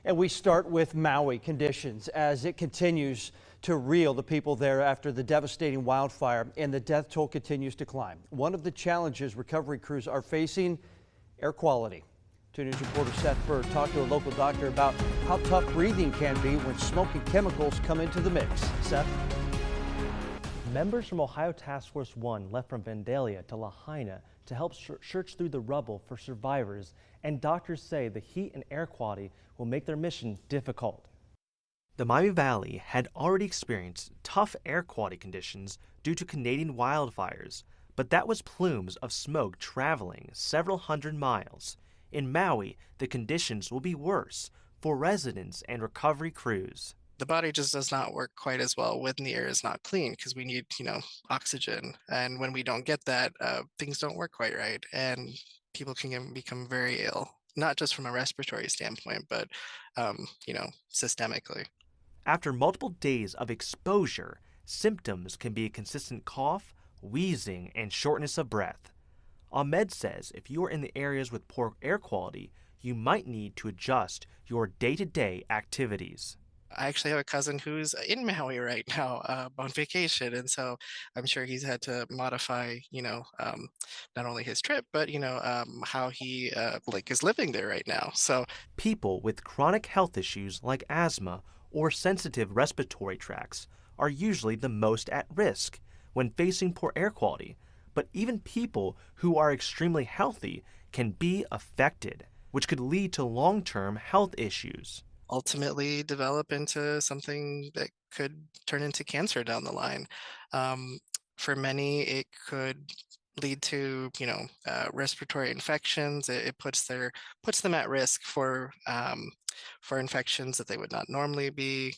And we start with Maui conditions as it continues to reel the people there after the devastating wildfire, and the death toll continues to climb. One of the challenges recovery crews are facing, air quality. 2 News reporter Seth Bird talked to a local doctor about how tough breathing can be when smoke and chemicals come into the mix. Seth? Members from Ohio Task Force 1 left from Vandalia to Lahaina to help search through the rubble for survivors, and doctors say the heat and air quality will make their mission difficult. The Maui Valley had already experienced tough air quality conditions due to Canadian wildfires, but that was plumes of smoke traveling several hundred miles. In Maui, the conditions will be worse for residents and recovery crews. The body just does not work quite as well when the air is not clean because we need, oxygen. And when we don't get that, things don't work quite right. And people can become very ill, not just from a respiratory standpoint, but, systemically. After multiple days of exposure, symptoms can be a consistent cough, wheezing, and shortness of breath. Ahmed says if you are in the areas with poor air quality, you might need to adjust your day-to-day activities. I actually have a cousin who's in Maui right now on vacation. And so I'm sure he's had to modify, not only his trip, but, how he is living there right now. So people with chronic health issues like asthma or sensitive respiratory tracts are usually the most at risk when facing poor air quality. But even people who are extremely healthy can be affected, which could lead to long-term health issues. Ultimately develop into something that could turn into cancer down the line. For many, it could lead to, respiratory infections. It puts them at risk for infections that they would not normally be,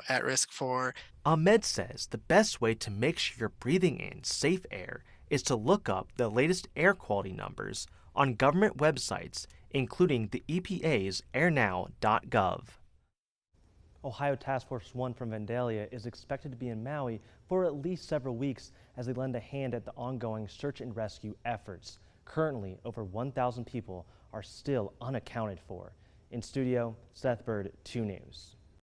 at risk for. Ahmed says the best way to make sure you're breathing in safe air is to look up the latest air quality numbers on government websites, including the EPA's airnow.gov. Ohio Task Force 1 from Vandalia is expected to be in Maui for at least several weeks as they lend a hand at the ongoing search and rescue efforts. Currently, over 1,000 people are still unaccounted for. In studio, Seth Bird, 2 News.